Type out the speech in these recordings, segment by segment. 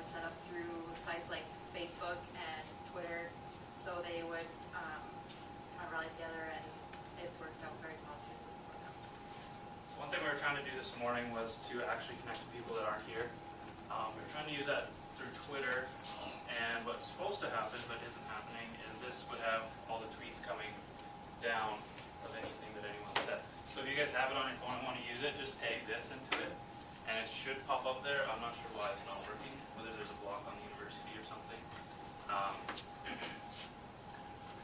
were set up through sites like Facebook and Twitter, so they would kind of rally together, and it worked out very positively for them. So one thing we were trying to do this morning was to actually connect to people that aren't here. We were trying to use that through Twitter, and what's supposed to happen but isn't happening is this would have all the tweets coming down of anything that anyone said. So if you guys have it on your phone and want to use it, just tag this into it, and it should pop up there. I'm not sure why it's not working, whether there's a block on the university or something.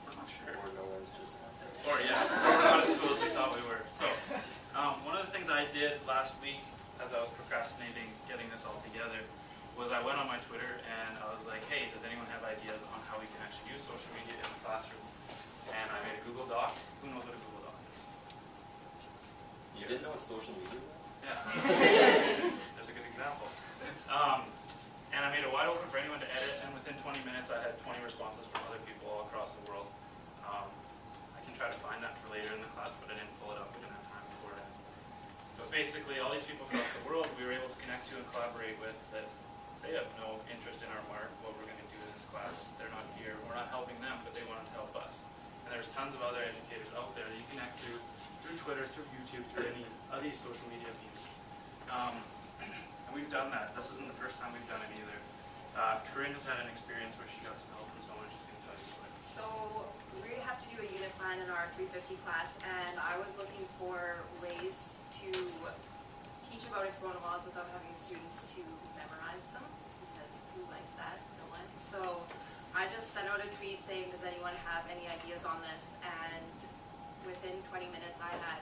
We're not sure. Or no one's just Or yeah, we're not as cool as we thought we were. So one of the things I did last week as I was procrastinating getting this all together was I went on my Twitter and I was like, hey, does anyone have ideas on how we can actually use social media in the classroom? And I made a Google Doc. Who knows what a Google Doc is? You didn't know what social media was? Yeah. There's a good example. And I made it wide open for anyone to edit, and within 20 minutes I had 20 responses from other people all across the world. I can try to find that for later in the class, but I didn't pull it up. I didn't have time beforehand. But basically, all these people across the world we were able to connect to and collaborate with that they have no interest in our mark, what we're going to do in this class. They're not here. We're not helping them, but they wanted to help us. And there's tons of other educators out there that you connect to through Twitter, through YouTube, through any of these social media means. And we've done that. This isn't the first time we've done it either. Corinne has had an experience where she got some help from someone. She's going to tell you about it. So we have to do a unit plan in our 350 class, and I was looking for ways to teach about exponent laws without having students to memorize them, because who likes that? No one. So I just sent out a tweet saying, does anyone have any ideas on this? And within 20 minutes I had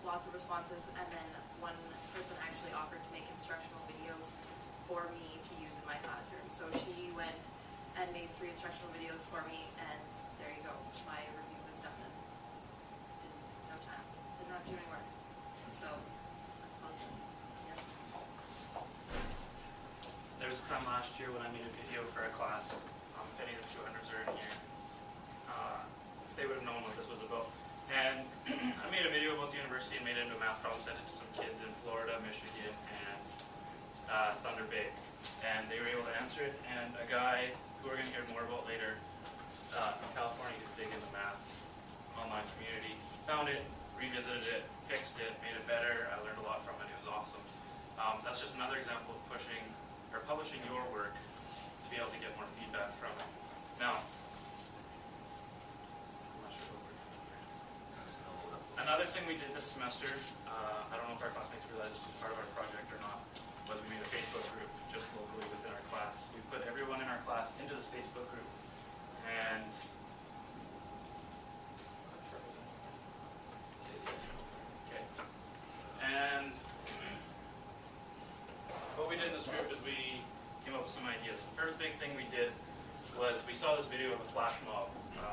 lots of responses, and then one person actually offered to make instructional videos for me to use in my classroom. So she went and made 3 instructional videos for me, and there you go. My review was done in no time. Did not do any work. So that's positive. Yes. There was a time last year when I made a video for a class. If any of the 200s are in here, they would have known what this was about. And I made a video about the university and made it into a math problem, sent it to some kids in Florida, Michigan, and Thunder Bay. And they were able to answer it, and a guy who we're going to hear more about later from California who's big in the math online community found it, revisited it, fixed it, made it better. I learned a lot from it. It was awesome. That's just another example of pushing or publishing your work to be able to get more feedback from it. Now, another thing we did this semester, I don't know if our classmates realize this was part of our project or not, was we made a Facebook group just locally within our class. We put everyone in our class into this Facebook group, and what we did in this group is we came up with some ideas. The first big thing we did was we saw this video of a flash mob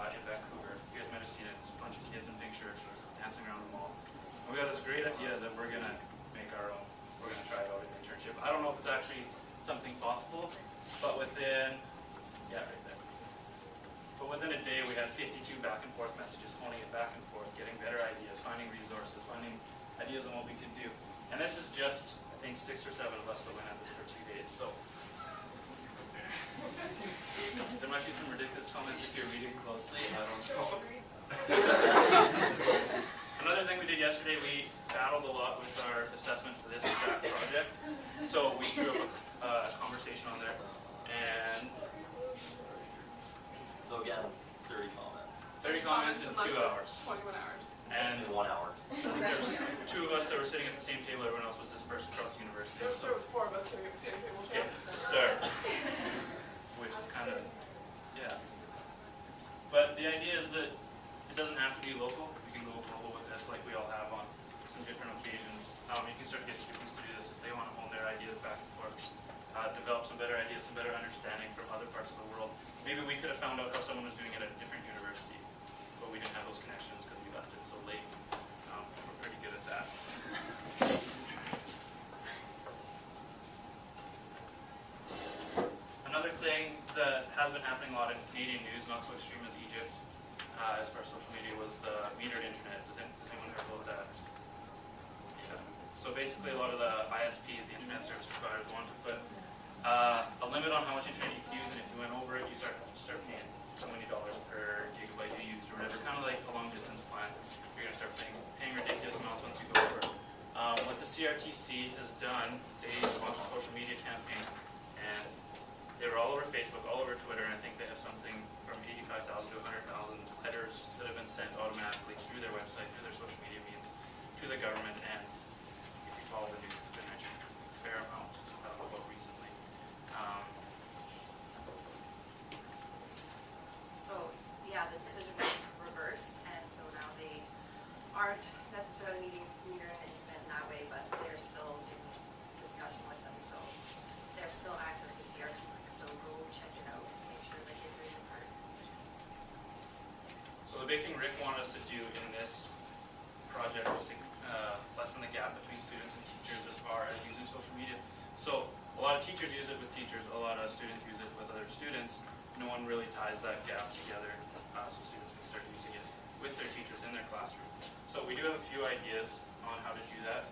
in Vancouver. You guys might have seen it. It's a bunch of kids in pink shirts dancing around the mall. And we got this great idea that we're going to make our own. We're going to try it out in an internship. I don't know if it's actually something possible, but within, yeah, right there. But within a day, we had 52 back and forth messages, phoning it back and forth, getting better ideas, finding resources, finding ideas on what we could do. And this is just, I think, 6 or 7 of us that went at this for 2 days. So there might be some ridiculous comments if you're reading closely. I don't know. Another thing we did yesterday, we battled a lot with our assessment for this exact project. So we threw up a conversation on there, and So again, 30 comments. 30 comments in 2 hours. 21 hours. And In 1 hour. there's 2 of us that were sitting at the same table. Everyone else was dispersed across the university. There So, was 4 of us sitting at the same table. yeah, to start, which is kind of, yeah. But the idea is that it doesn't have to be local. We can go global with this, like we all have on some different occasions. You can start to get students to do this if they want to hone their ideas back and forth, develop some better ideas, some better understanding from other parts of the world. Maybe we could have found out how someone was doing it at a different university, but we didn't have those connections because we left it so late. We're pretty good at that. Another thing that has been happening a lot in Canadian news, not so extreme as Egypt, as far as social media, was the metered internet. Does anyone heard about that? Yeah. So basically a lot of the ISPs, the internet service providers, want to put a limit on how much internet you can use, and if you went over it, you start paying so many dollars per gigabyte you used or whatever. Kind of like a long distance plan. You're going to start paying ridiculous amounts once you go over it. What the CRTC has done, they launched a social media campaign, and they were all over Facebook, all over Twitter, and I think they have something from 85,000 to 100,000 letters that have been sent automatically through their website, through their social media means, to the government, and if you follow the news, it's been mentioned a fair amount about recently. So, yeah, the decision was reversed, and so now they aren't necessarily meeting meter and internet in that way, but they're still in discussion with them, so they're still active at the CRTC, so go check it out, make sure that you're doing your part. So the big thing Rick wanted us to do in this project was to lessen the gap between students and teachers as far as using social media. So a lot of teachers use it with teachers, a lot of students use it with other students. No one really ties that gap together so students can start using it with their teachers in their classroom. So we do have a few ideas on how to do that.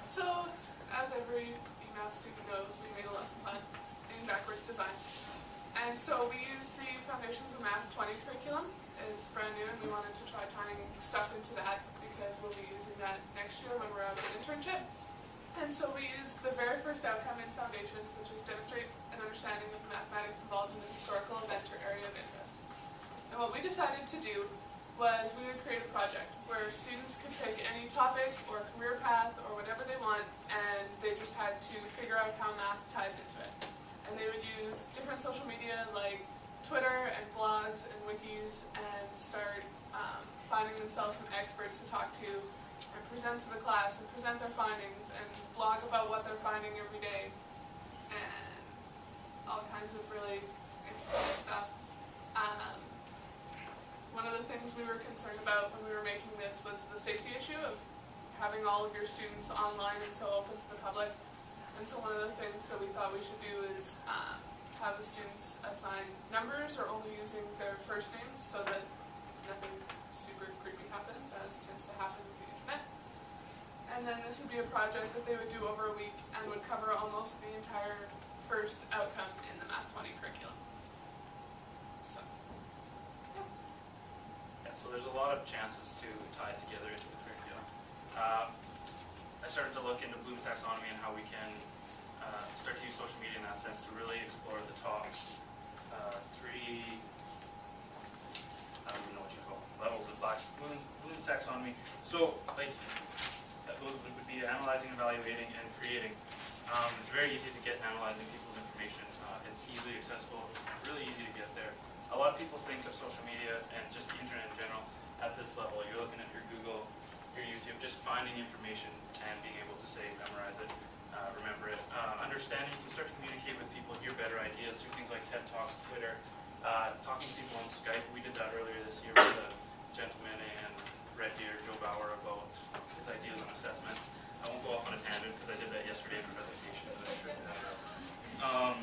So as every EMTH student knows, we made a lesson plan in backwards design. And so we use the Foundations of Math 20 curriculum. It's brand new, and we wanted to try tying stuff into that because we'll be using that next year when we're out of an internship. And so we used the very first outcome in Foundations, which is demonstrate an understanding of the mathematics involved in a historical event or area of interest. And what we decided to do was we would create a project where students could pick any topic or career path or whatever they want, and they just had to figure out how math ties into it. And they would use different social media like Twitter and blogs and wikis and start finding themselves some experts to talk to and present to the class and present their findings and blog about what they're finding every day and all kinds of really interesting stuff. One of the things we were concerned about when we were making this was the safety issue of having all of your students online and so open to the public. And so one of the things that we thought we should do is have the students assign numbers or only using their first names so that nothing super creepy happens, as tends to happen with the internet. And then this would be a project that they would do over a week and would cover almost the entire first outcome in the Math 20 curriculum. So, Yeah, so there's a lot of chances to tie it together into the curriculum. I started to look into Bloom's taxonomy and how we can start to use social media in that sense to really explore the top three, I don't even know what you call them, levels of Bloom's taxonomy. So, like, those would be analyzing, evaluating, and creating. It's very easy to get analyzing people's information. It's easily accessible, really easy to get there. A lot of people think of social media and just the internet in general at this level. You're looking at your Google, your YouTube, just finding information and being able to say, memorize it, remember it. Understanding, you can start to communicate with people, hear better ideas through things like TED Talks, Twitter, talking to people on Skype. We did that earlier this year with a gentleman and Red Deer, Joe Bauer, about his ideas on assessment. I won't go off on a tangent because I did that yesterday in the presentation. But I'm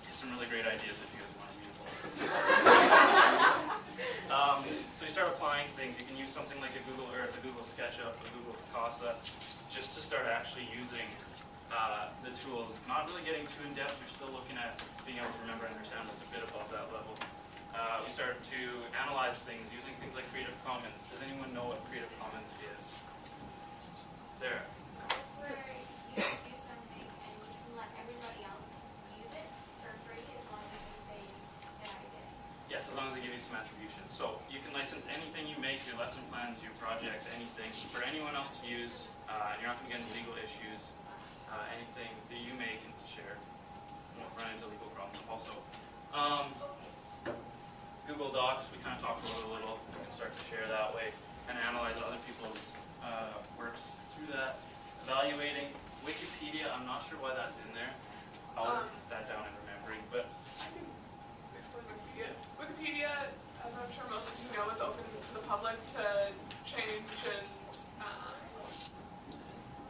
sure some really great ideas if you guys want to read them. So you start applying things. You can use something like a Google Earth, a Google SketchUp, a Google Picasa, just to start actually using the tools. Not really getting too in depth. You're still looking at being able to remember and understand what's a bit above that level. We start to analyze things using things like Creative Commons. Does anyone know what Creative Commons is? Sarah? It's where you do something and you can let everybody else use it for free as long as you say that I did it. Yes, as long as they give you some attribution. So you can license anything you make, your lesson plans, your projects, anything, for anyone else to use. You're not going to get into legal issues. Anything that you make and share. You won't run into legal problems also. Google Docs, we kind of talked about it a little. You can start to share that way and analyze other people's works through that. Evaluating. Wikipedia, I'm not sure why that's in there. I'll write that down in remembering, but I can explain Wikipedia. Wikipedia, as I'm sure most of you know, is open to the public to change and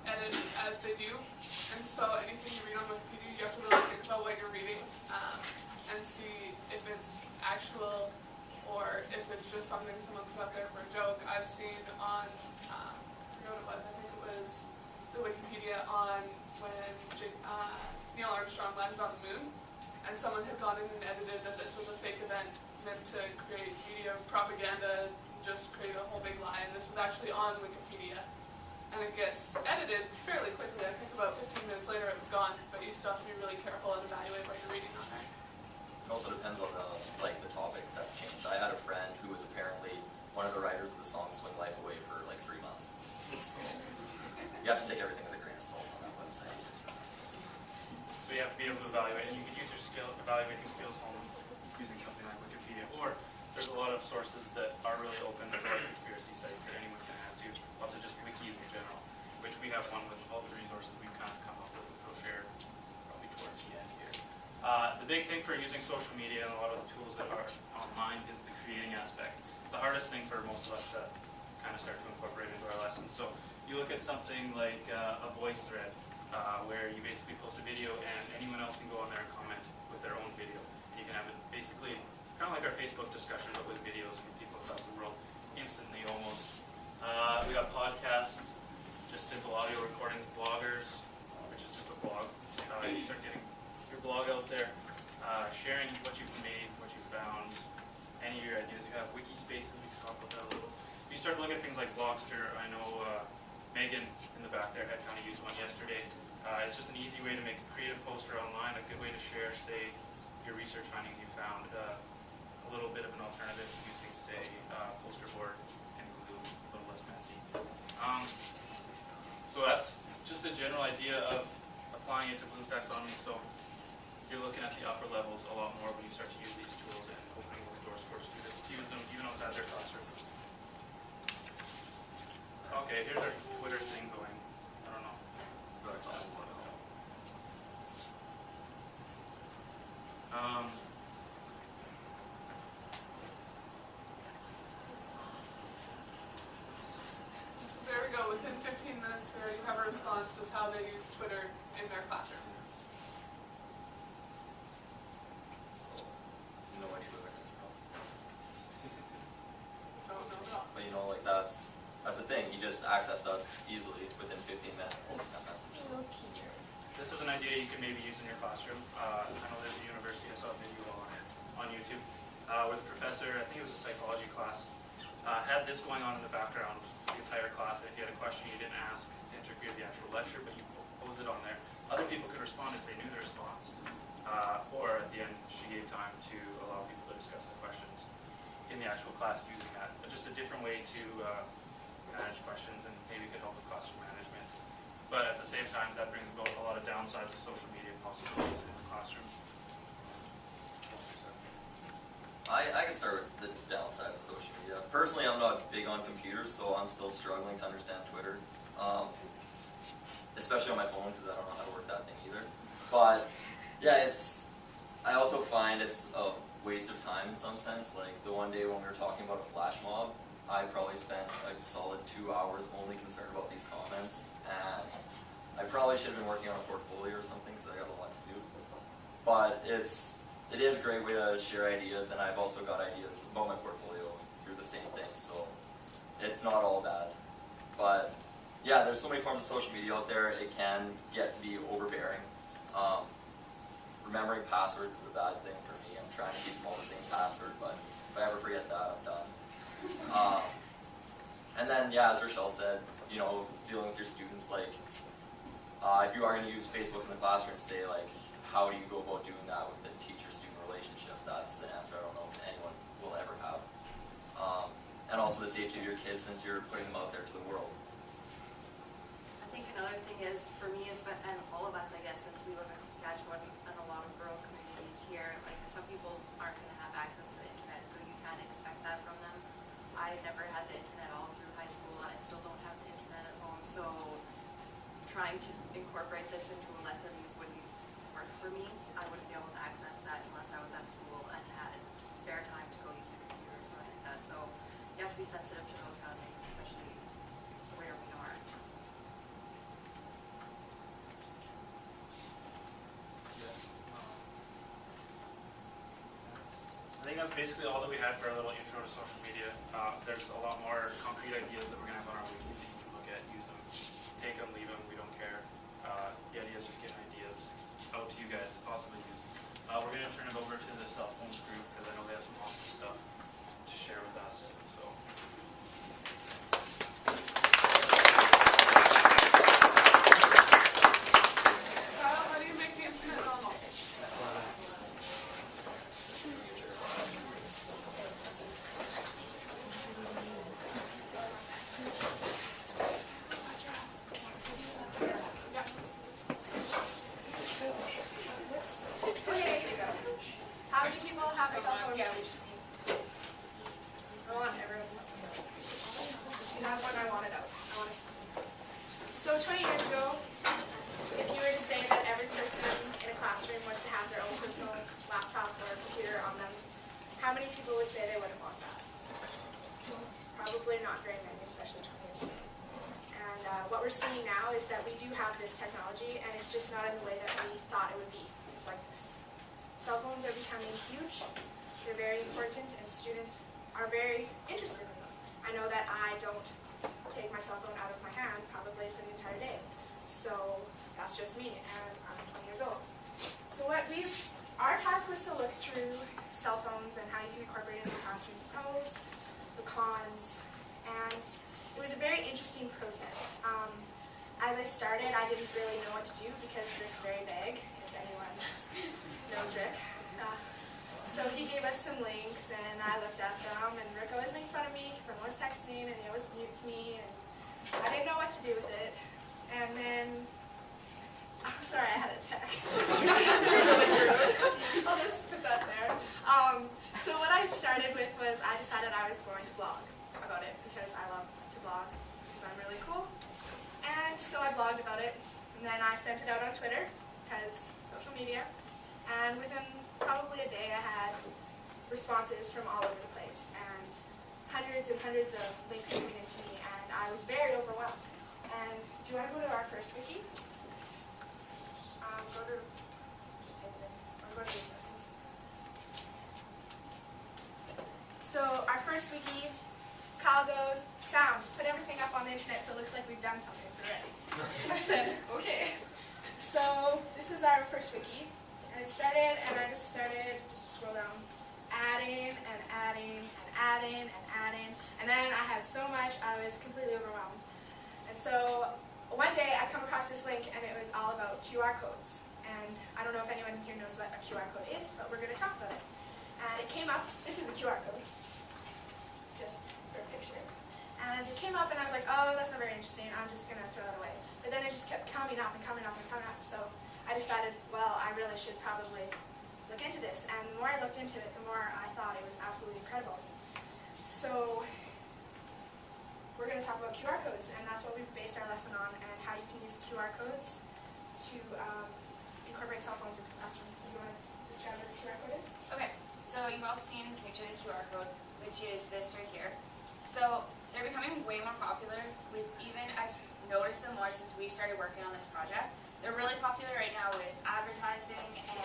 edit as they do. And so anything you read on Wikipedia, you have to really think about what you're reading and see if it's actual or if it's just something someone put up there for a joke. I've seen on, I forget what it was, I think it was the Wikipedia on when Neil Armstrong landed on the moon, and someone had gone in and edited that this was a fake event meant to create media propaganda, just create a whole big lie, and this was actually on Wikipedia. And it gets edited fairly quickly. I think about 15 minutes later it was gone, but you still have to be really careful and evaluate what you're reading on there. It also depends on the topic that's changed. I had a friend who was apparently one of the writers of the song Swing Life Away for like 3 months. So you have to take everything with a grain of salt on that website. So you have to be able to evaluate, and you can use your evaluating skills home using something like Wikipedia, or there's a lot of sources that are really open to like conspiracy sites that anyone can add to. Lots of just wikis in general, which we have one with all the resources we've kind of come up with, which we'll share probably towards the end here. The big thing for using social media and a lot of the tools that are online is the creating aspect. The hardest thing for most of us to kind of start to incorporate into our lessons. So you look at something like a voice thread, where you basically post a video and anyone else can go on there and comment with their own video. And you can have it basically kind of like our Facebook discussion, but with videos from people across the world, instantly almost. We got podcasts, just simple audio recordings, bloggers, which is just a blog. You start getting your blog out there, sharing what you've made, what you found, any of your ideas you have. Wiki spaces, we can talk about that a little. If you start looking at things like Blogster, I know Megan in the back there had kind of used one yesterday. It's just an easy way to make a creative poster online, a good way to share, say, your research findings you found. A little bit of an alternative to using, say, poster board and glue, a little less messy. So that's just a general idea of applying it to Bloom's taxonomy. So you're looking at the upper levels a lot more when you start to use these tools and opening the doors for students to use them even outside their classroom. Okay, here's our Twitter thing going. I don't know. So there we go, within 15 minutes we already have a response as how they use Twitter in their classroom. No idea where that is from. Don't know at all. But you know, like that's the thing. He just accessed us easily within 15 minutes of posting that message. So. This is an idea you can maybe use in your classroom. I know there's a university, I saw a video on it on YouTube, where the professor, I think it was a psychology class, had this going on in the background the entire class. And if you had a question you didn't ask to interfere with the actual lecture, but you posed it on there, other people could respond if they knew the response. Or at the end, she gave time to allow people to discuss the questions in the actual class using that. But just a different way to manage questions and maybe could help with classroom management. But at the same time, that brings about a lot of downsides to social media possibilities in the classroom. I can start with the downsides of social media. Personally, I'm not big on computers, so I'm still struggling to understand Twitter. Especially on my phone, because I don't know how to work that thing either. But yeah, I also find it's a waste of time in some sense. Like the one day when we were talking about a flash mob, I probably spent a solid 2 hours only concerned about these comments, and I probably should have been working on a portfolio or something because I got a lot to do. But it is a great way to share ideas, and I've also got ideas about my portfolio through the same thing, so it's not all bad. But yeah, there's so many forms of social media out there, it can get to be overbearing. Remembering passwords is a bad thing for me. I'm trying to keep them all the same password, but if I ever forget that, I'm done. And then, yeah, as Rochelle said, you know, dealing with your students, like, if you are going to use Facebook in the classroom, say, like, how do you go about doing that with a teacher-student relationship? That's an answer I don't know if anyone will ever have. And also the safety of your kids, since you're putting them out there to the world. I think another thing is, for me, and all of us, I guess, since we live in Saskatchewan and a lot of rural communities here, like, some people aren't going to have access to the internet, so you can't expect that from them. I never had the internet all through high school, and I still don't have the internet at home, so trying to incorporate this into a lesson wouldn't work for me. I wouldn't be able to access that unless I was at school and had spare time to go use a computer or something like that. So you have to be sensitive to those kind of things, especially where we are. I think think that's basically all that we had for our little intro to social media. There's a lot more concrete ideas that we're going to have on our weekly that you can look at, use them, take them, leave them, we don't care. The idea is just getting ideas out to you guys to possibly use. We're going to turn it over to the cell phones group because I know they have some awesome stuff to share with us. So. How do you make the internet normal? Okay, how many people have a cell phone? Yeah, we just need. I want everyone's cell phone. That's what I wanted out. I want to see. So 20 years ago, if you were to say that every person in a classroom was to have their own personal laptop or computer on them, how many people would say they wouldn't want that? Probably not very many, especially 20 years ago. And what we're seeing now is that we do have this technology, and it's just not in the way that we thought it would be. It's like this. Cell phones are becoming huge, they're very important, and students are very interested in them. I know that I don't take my cell phone out of my hand probably for the entire day. So that's just me, and I'm 20 years old. So our task was to look through cell phones and how you can incorporate it in the classroom, the pros, the cons, and it was a very interesting process. As I started, I didn't really know what to do because Rick's very vague, if anyone knows Rick. So he gave us some links, and I looked at them, and Rick always makes fun of me because I'm always texting, and he always mutes me, and I didn't know what to do with it. And then, I'm sorry, I had a text. I'll just put that there. So what I started with was I decided I was going to blog about it because I love to blog because I'm really cool. And so I blogged about it, and then I sent it out on Twitter because social media. And within probably a day, I had responses from all over the place, and hundreds and hundreds of links coming into me, and I was very overwhelmed. And do you want to go to our first wiki? Just type it in, or go to resources. So our first wiki, Kyle goes, sound, just put everything up on the internet so it looks like we've done something already. I said, okay. So this is our first wiki. And it started, and I just started, just scroll down, adding, and adding, and adding, and adding. And then I had so much, I was completely overwhelmed. And so one day I come across this link, and it was all about QR codes. And I don't know if anyone here knows what a QR code is, but we're going to talk about it. And it came up, this is a QR code, just for a picture. And it came up, and I was like, oh, that's not very interesting, I'm just going to throw that away. But then it just kept coming up and coming up and coming up. So I decided, well, I really should probably look into this. And the more I looked into it, the more I thought it was absolutely incredible. So we're going to talk about QR codes, and that's what we've based our lesson on, and how you can use QR codes to incorporate cell phones into classrooms. So you want to describe what a QR code is? Okay, so you've all seen the picture of the QR code, which is this right here. So they're becoming way more popular. I've noticed them more since we started working on this project. They're really popular right now with advertising, and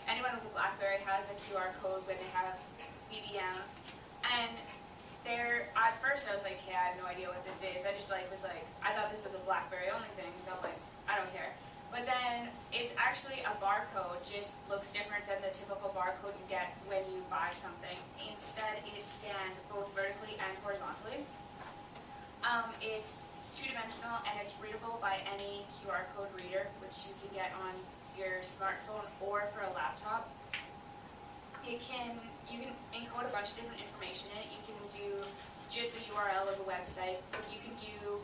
anyone with a BlackBerry has a QR code when they have BBM. And at first I was like, hey, I have no idea what this is. I thought this was a BlackBerry only thing, so I'm like, I don't care. But then it's actually a barcode, just looks different than the typical barcode you get when you buy something. Instead, it's scanned both vertically and horizontally. It's two-dimensional, and it's readable by any QR code reader, which you can get on your smartphone or for a laptop. You can encode a bunch of different information in it. You can do just the URL of a website. You can do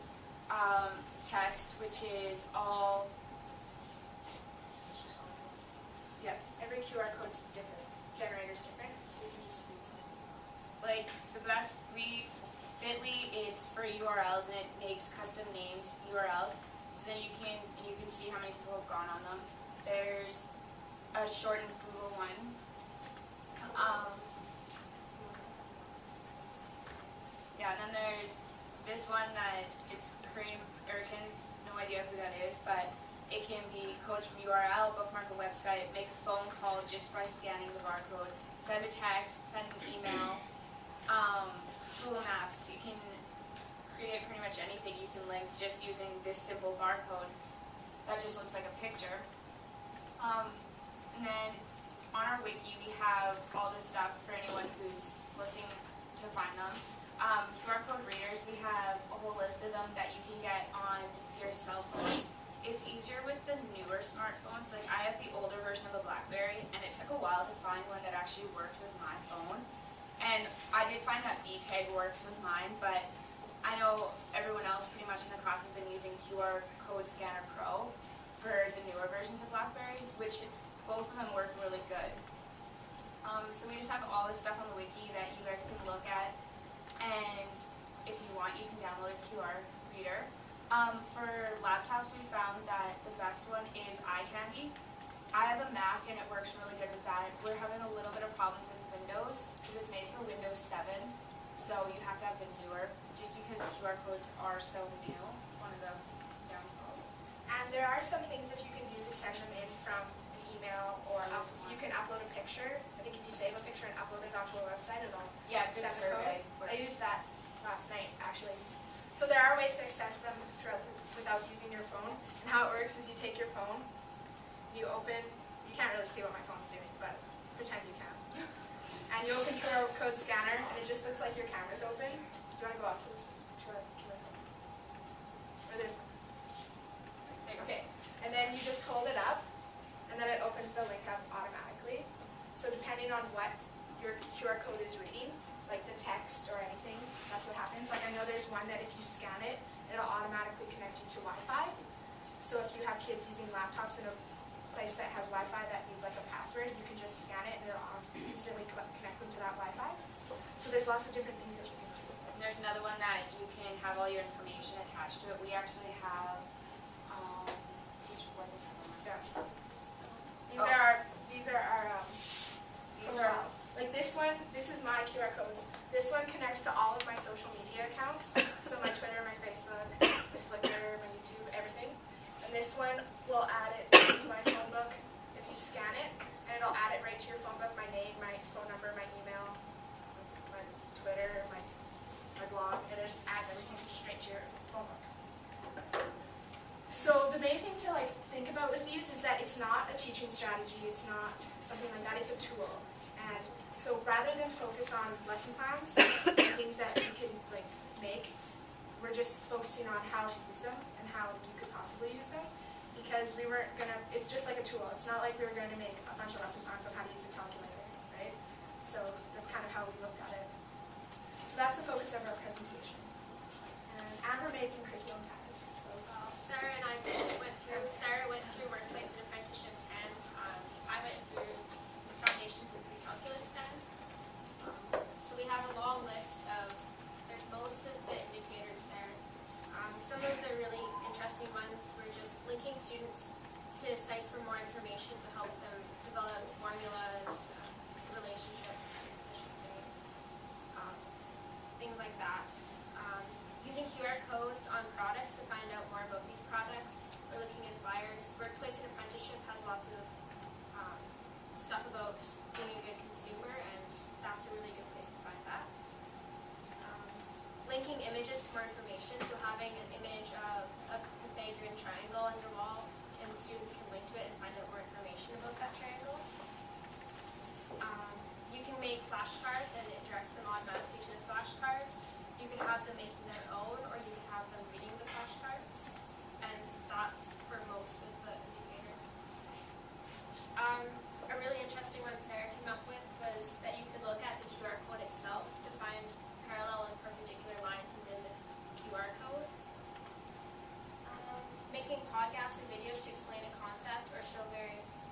text, which is all. Yep, every QR code's different. Generator's different, so you can just read something. Like the best, Bitly, it's for URLs, and it makes custom named URLs. So then you can see how many people have gone on them. There's a shortened Google one. Yeah, and then there's this one that it's Cream Erkins, no idea who that is, but it can be codes from URL, bookmark a website, make a phone call just by scanning the barcode, send a text, send an email, Google Maps. You can create pretty much anything you can link just using this simple barcode that just looks like a picture. And then on our wiki we have all this stuff for anyone who's looking to find them. QR code readers, we have a whole list of them that you can get on your cell phone. It's easier with the newer smartphones. Like I have the older version of a BlackBerry, and it took a while to find one that actually worked with my phone. And I did find that EMTH works with mine, but I know everyone else pretty much in the class has been using QR Code Scanner Pro for the newer versions of BlackBerry, which both of them work really good. So we just have all this stuff on the wiki that you guys can look at, and if you want, you can download a QR reader. For laptops, we found that the best one is iCandy. I have a Mac and it works really good with that. We're having a little bit of problems with Windows because it's made for Windows 7, so you have to have the newer, just because QR codes are so new. It's one of the downfalls. And there are some things that you can do to send them in from an email, or you can upload a picture. I think if you save a picture and upload it onto a website, it'll Yeah, good send the survey. code. I used that last night, actually. So there are ways to access them without using your phone. And how it works is you take your phone, you open, you can't really see what my phone's doing, but pretend you can. And you open QR code scanner, and it just looks like your camera's open. Do you want to go up to this QR code? Or there's one. Okay, and then you just hold it up, and then it opens the link up automatically. So depending on what your QR code is reading, like the text or anything, that's what happens. Like I know there's one that if you scan it, it'll automatically connect you to Wi-Fi. So if you have kids using laptops in a place that has Wi-Fi that needs like a password, you can just scan it and it'll instantly connect them to that Wi-Fi. So there's lots of different things that you can do with it. And there's another one that you can have all your information attached to it. We actually have, what is that one? Yeah. These Oh. are our These are, like this one, this is my QR codes. This one connects to all of my social media accounts. So my Twitter, my Facebook, my Flickr, my YouTube, everything. And this one will add it to my phone book if you scan it, and it'll add it right to your phone book, my name, my phone number, my email, my Twitter, my blog. It just adds everything straight to your phone book. So the main thing to think about with these is that it's not a teaching strategy, it's not something like that, it's a tool. And so rather than focus on lesson plans and things that you can make, we're just focusing on how to use them and how you could possibly use them. Because we weren't gonna, it's just like a tool. It's not like we were going to make a bunch of lesson plans on how to use a calculator, right? So that's kind of how we looked at it. So that's the focus of our presentation. And Amber made some curriculum ties. So Sarah and I Sarah went through Workplace and Apprenticeship 10. I went through Foundations of Pre-Calculus 10. So we have a long list of most of the indicators there. Some of the really interesting ones were just linking students to sites for more information to help them develop formulas, relationships, I guess I should say, things like that. Using QR codes on products to find out more about these products, or looking in flyers. Workplace and Apprenticeship has lots of stuff about being a good consumer, and that's a really good place to find that. Linking images to more information, so having an image of a Pythagorean triangle on your wall, and students can link to it and find out more information about that triangle. You can make flashcards, and it directs them automatically to the flashcards. You can have them making their own, or you can have them reading the flashcards, and that's for most of the indicators. A really interesting one Sarah came up with was that you could look at the QR code itself to find parallel and perpendicular lines within the QR code. Making podcasts and videos to explain a concept or show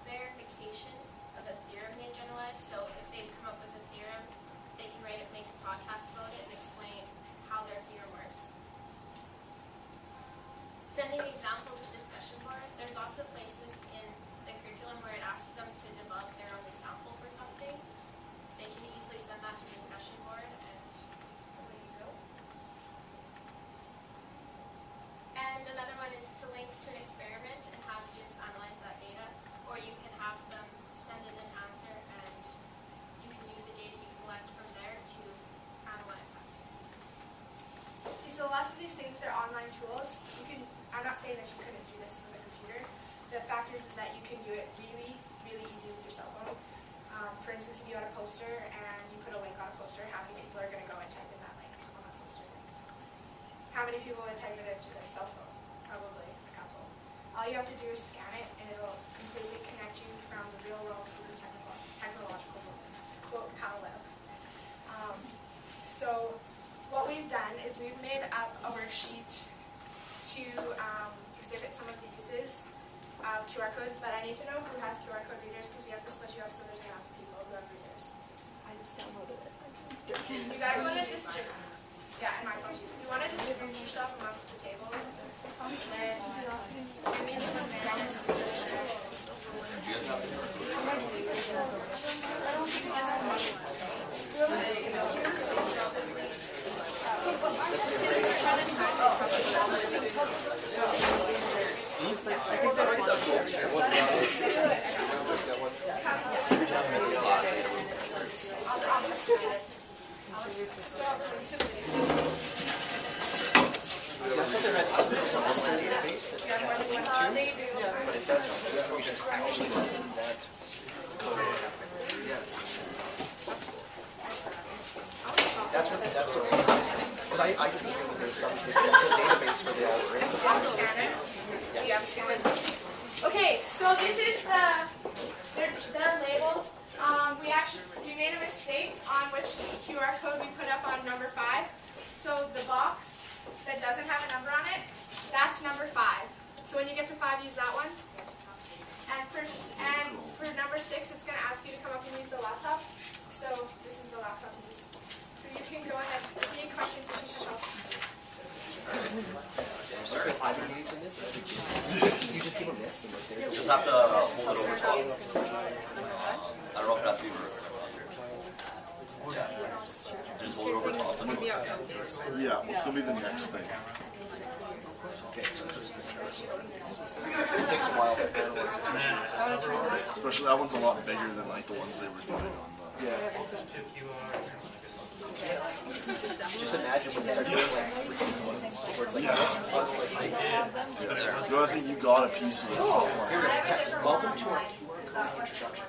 verification of a theorem being generalized. So if they've come up with a theorem, they can make a podcast about it and explain how their theorem works. Sending examples to discussion board. There's lots of places in the curriculum where it asks them to develop their own example for something. They can easily send that to discussion board, and away you go. And another one is to link to an experiment and have students analyze that data, or you can have them send in an answer and you can use the data you collect from there to analyze that. So lots of these things, they're online tools. I'm not saying that you couldn't do this with a computer. The fact is that you can do it really, really easy with your cell phone. For instance, if you had a poster and you put a link on a poster, how many people are going to go and type in that link on that poster? How many people would type it into their cell phone? Probably a couple. All you have to do is scan it, and it'll completely connect you from the real world to the technological parallel. So what we've done is we've made up a worksheet to exhibit some of the uses of QR codes, but I need to know who has QR code readers because we have to split you up so there's enough people who have readers. I just downloaded it. You guys want to distribute? Yeah, and my phone too. You want to distribute yourself amongst the tables? And then give me some That's what surprised me. Because I just assumed that there's some database where they all are in. Okay, so this is they're labeled. We made a mistake on which QR code we put up on number 5. So the box that doesn't have a number on it, that's number 5. So when you get to 5, use that one. And for number 6, it's going to ask you to come up and use the laptop. So this is the laptop use. So you can go ahead. If you need questions, we can help. I'm engaged in this. You just give them this and they're You just have to hold it over top. I don't know if it has to be vertical or not. Yeah. You just hold it over top. And Yeah, what's going to be the next thing? okay. So it takes a while to analyze it. Especially that one's a lot bigger than like the ones they were doing on the... Yeah. Just imagine when you start doing like ones where it's like this plus like The other thing, you got a piece of the top one. welcome to our QR code introduction.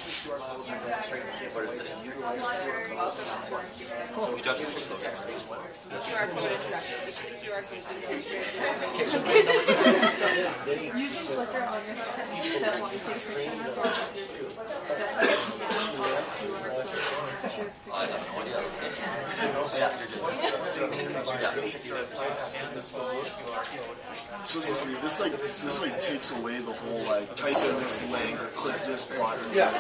QR codes are demonstrated what it says. utilize QR codes. So we just use the text-based one. QR code introduction, which the QR codes are demonstrated. Okay, so grade number 2. Using Flickr on your phone, that one takes a picture of I have no idea. Let's see. Yeah, you're just... So this like takes away the whole like type in this link or click this button. Yeah.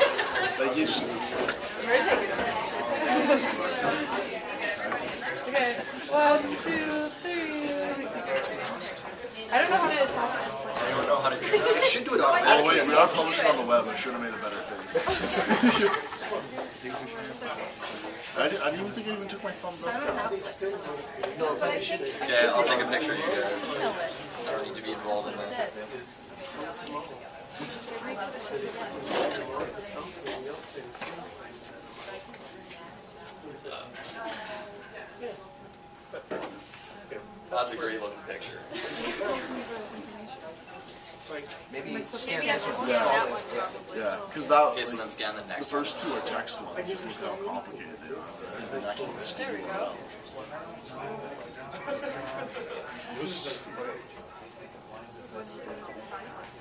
Like you just... Okay, 1, 2, 3. I don't know how to attach it to Flickr. I don't know how to do that. It should do it Oh automatically. wait, we are publishing on the web. I should have made a better face. I didn't even think I even took my thumbs up. No, but it should. Yeah, I'll take a picture of you guys. I don't need to be involved in this. That's a great looking picture. Maybe scan this one. Yeah, because that Okay, so then scan the the next one. first two are text ones. Just look how complicated they are. The next one is stupid.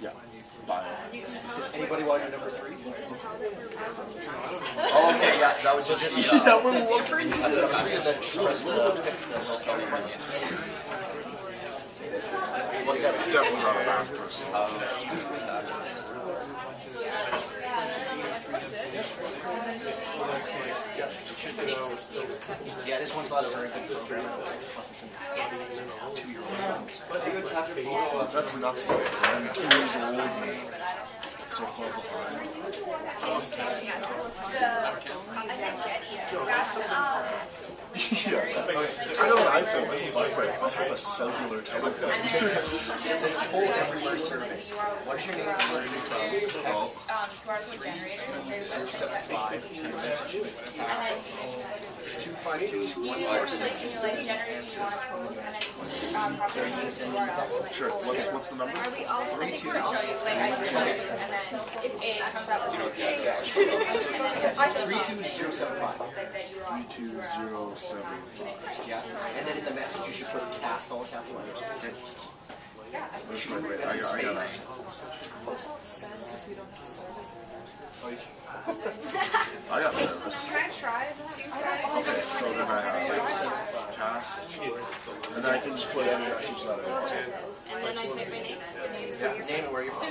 Yeah. Bio. Does anybody want to do number 3? Oh, okay, yeah, that was just the, Yeah, we're looking. And then press the text. Well, you got it. Definitely not a math person. Yeah, this one's not a very good program. Plus it's an 2-year-old. That's nuts though. I'm 2 years old. so far behind. Yeah. I know what I feel. I don't like right. I have a cellular telephone. It says pull everywhere survey. What is your name? Where are you from? Text QR code generator. 075 message. 252 You like generate you want a code and then copy your URL. Sure. What's the number? I think we're gonna show you like I can and then it comes out with your 32075. like that you are on. 32075. Yeah. And then in the message you should put cast all capital letters. Okay. Wait, I gotta. This won't send because we don't have service right now. I got service. Can I try to Okay, so then I have cast, and then I can just put any message that I want. And then I type my name. Yeah. Name and where you're from.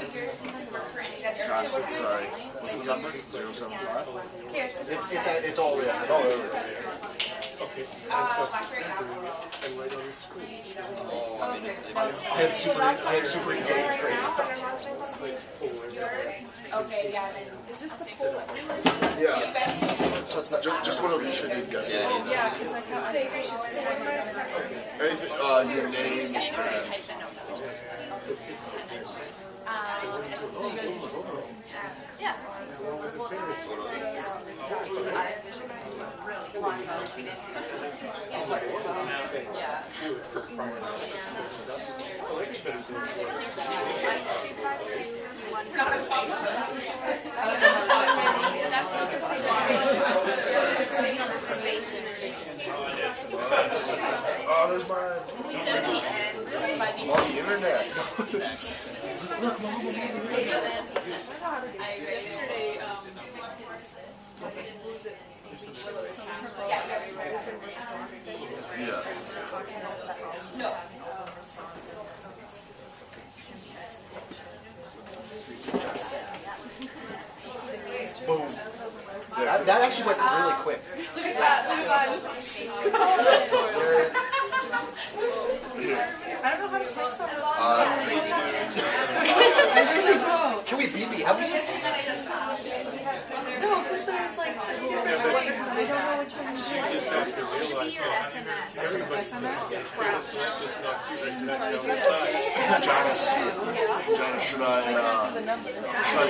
Cast, sorry. What's the number? 075? It's all there. It's all over. Blackberry Apple. I had super engaged training. Okay, yeah, then Is this the poll? Yeah. So it's not Just one of these should be guessed. yeah, because I can't Anything, your name and yeah. oh, there's mine. On the internet. Look, Mom, I'm on the internet. Yesterday, Yeah. No. boom. That actually went really quick. Look at that. I don't know how to text that. I really don't. Can we BB? How many? No, because there's like, they don't know which one to do. It should be your SMS. Janice, should I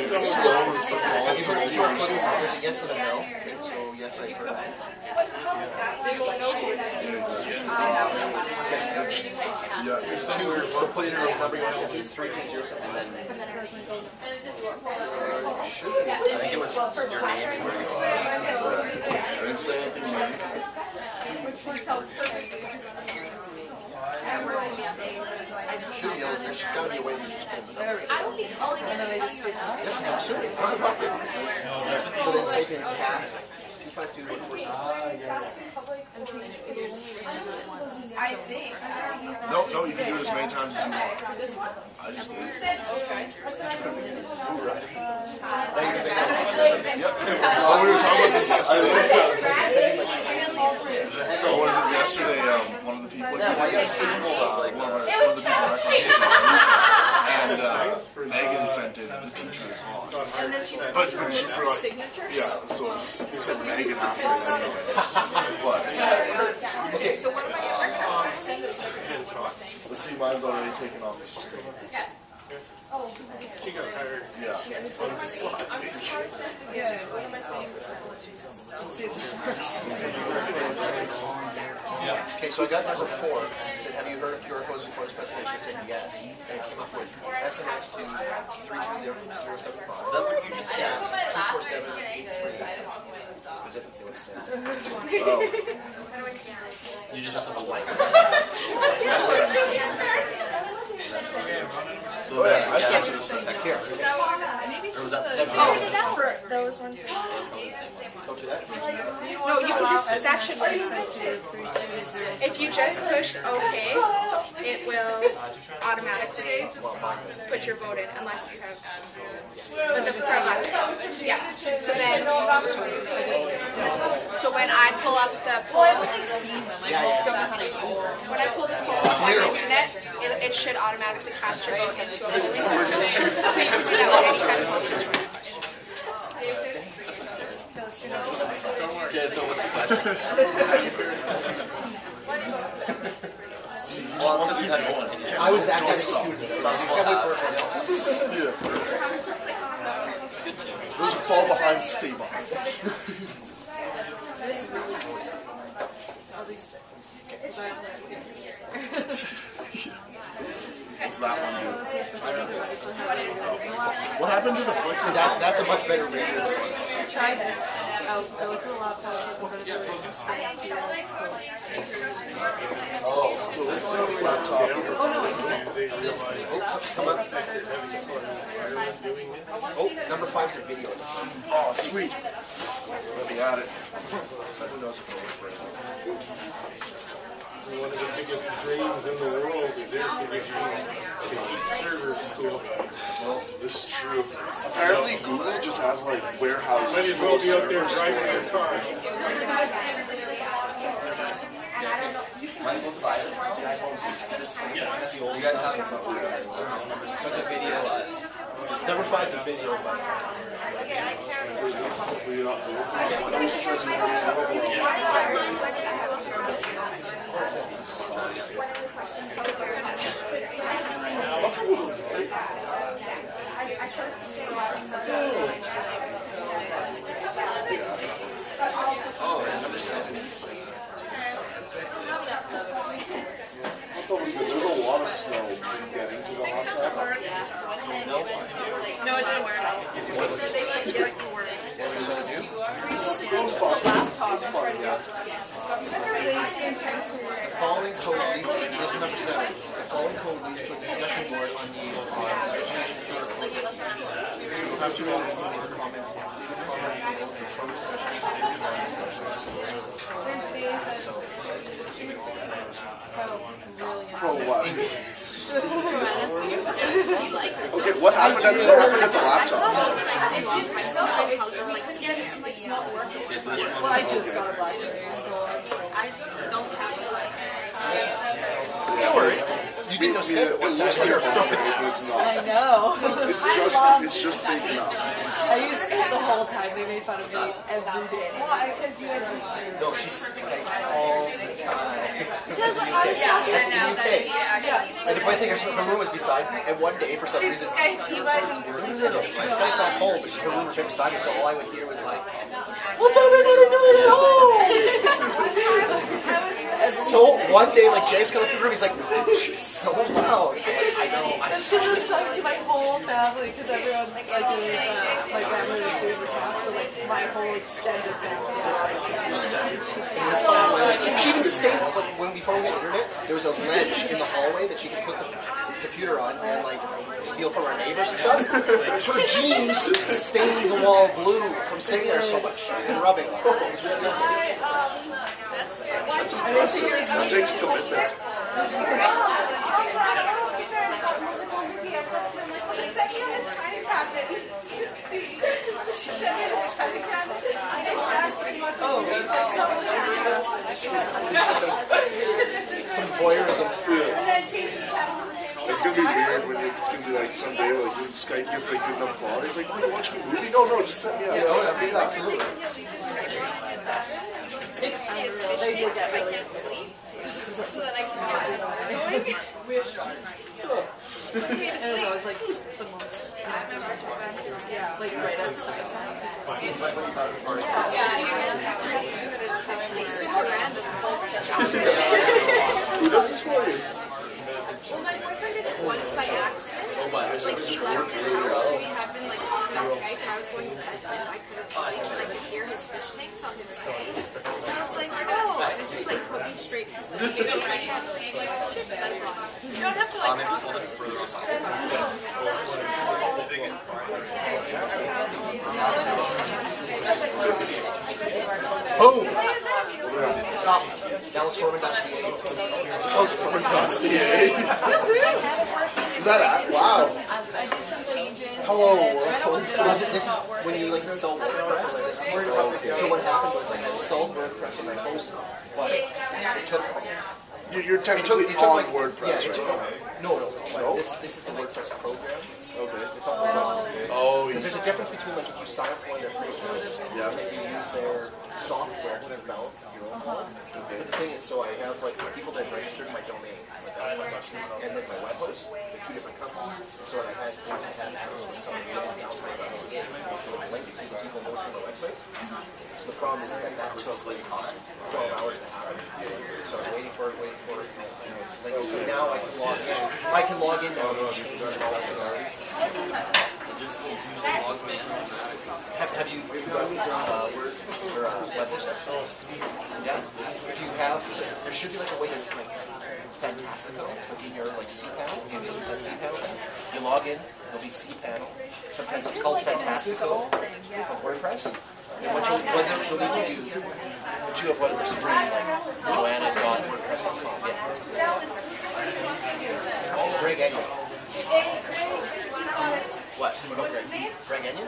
expose the faults of the It's response? a yes and a no. So yes, I heard. Yeah. So put in your number you want to do 3207 and then. I think it was your name. I didn't say anything wrong. Should be able, there's got to be a way to just put in the number. I don't think Ollie And then they just do that. Yeah, absolutely. So then take in cast, 252-146. I think. No, you can do it as many times as you want. I just did. Now you can take it. Yep. Oh, we were talking about this yesterday. Oh, what is it yesterday? One of the people, one of the people and Megan sent in the teacher's on. And then she But she for like, signatures. yeah, so it said Megan after it anyway. But Okay. So what about your work send it a secretary what am I saying? let's see, mine's already taken off the screen. She got hired. Yeah. I'm just trying to send it again. What am I saying? Let's see if this works. Okay, so I got number 4. It said, have you heard of QR codes before this presentation? I said yes. And it came up with SMS to 320075. Is that what you just said? 24783. It doesn't say what it said. Oh. You just have to like. So then I sent you this thing. Here. Or was that the same Oh, is that for those ones too? Go to that. No, you can just, that should work. If you just push OK, it will automatically put your vote in unless you have. But the yeah. So then, so when I pull up the poll, when I pull the poll up on the internet, it should automatically cast your vote into a polling system. So you can see that one anytime you see your choice question. Okay, so what's the question? Well, it's because you had one. I was that kind of student. Yeah. Those who fall behind, stay behind. What's that one do? What happened to the flick? See, that's a much better reader than this one. Try this. I went to the laptop. So laptop. Oh, number 5's a video. Oh, sweet. Let me at it. But who knows if it'll work for it. One of the biggest dreams in the world is air conditioning to keep servers cool. Well, this is true. Apparently Google just has like warehouses Might as full well of be out there servers. driving your car. Am I supposed to buy this now? You guys have it. What's a video? Number 5's a video, but There's a lot of snow getting to the hot tub. No, it didn't work. following code leads, this is number 7. The following code leads to a discussion board on the education protocol. You have to leave a comment. Leave a comment below and from discussion. Non-discussion. So, let's see what the Pro what? Okay, what happened at the laptop? Well, I just got a BlackBerry, so I'm don't worry. You didn't know Skype at one time. But it's not. I know. It's just fake enough. I used Skype the whole time. They made fun of me every day. No, she's Skype all the time. Because I was talking In the UK. And the funny thing is, her room was beside me, and one day, for some reason, my Skype got cold, but her room was right beside me, so all I would hear was like, what's everybody doing at home? So, one day, like, James coming through the room, he's like, she's so loud. I know. That's because I was talking to my whole family, because everyone, like, it was, my grandma was doing the talk, so, like, my whole extended family. She even stayed, like, before we had internet, there was a ledge in the hallway that she could put the computer on and, like, steal from our neighbors and stuff. Her jeans stained the wall blue from sitting there so much and rubbing. That's impressive. That takes commitment. Some voyeurism. It's gonna be weird when it's gonna be like someday like when Skype gets like good enough quality. It's like, oh, you watching a movie? No, just set me up. Yeah, Just set me up. absolutely. It's unreal. They did get really good. So that I can and it was always like the most, like right outside time. It's super random. Who does this for you? Well, my boyfriend did it once by accident. Like, he left his house and we had been, like, talking on Skype and I was going to bed and I couldn't sleep and I could hear his fish tanks on his Skype. And I was like, oh, and it just, like, put me straight to sleep. So I had to sleep, like, it's just that long. You don't have to, like, Maybe just hold it further on. Boom! It's up. DallasForeman.ca. DallasForeman.ca. Is that at? Wow. I did some changes. Hello. This is when you like install WordPress. So what happened was I installed WordPress on my host, but it took. You're technically on like, WordPress, yeah, right? No. This is the WordPress program. Okay. It's not the program. Oh, Because there's a difference between like if you sign up for one of their free accounts Yeah. and if you use their software to develop your own blog. But the thing is, so I have like people that registered my domain, and then my web host. They're two different companies. So I had once I had accounts with some link to the people hosting the website. So the problem is that that was 12 hours to happen. So I was waiting for it. It's like, so now I can log in. I can log in now and change all this. Have you got your web host? Yeah. If you have, there should be like a way to like Fantastico, like in your like cPanel. You're using that cPanel thing. You log in, there'll be cPanel. Sometimes it's called Fantastico of WordPress. And what you'll need to do, what you have WordPress free, Joanna.wordpress.com. Yeah. Greg Enya. What? What about Greg? Greg Enya?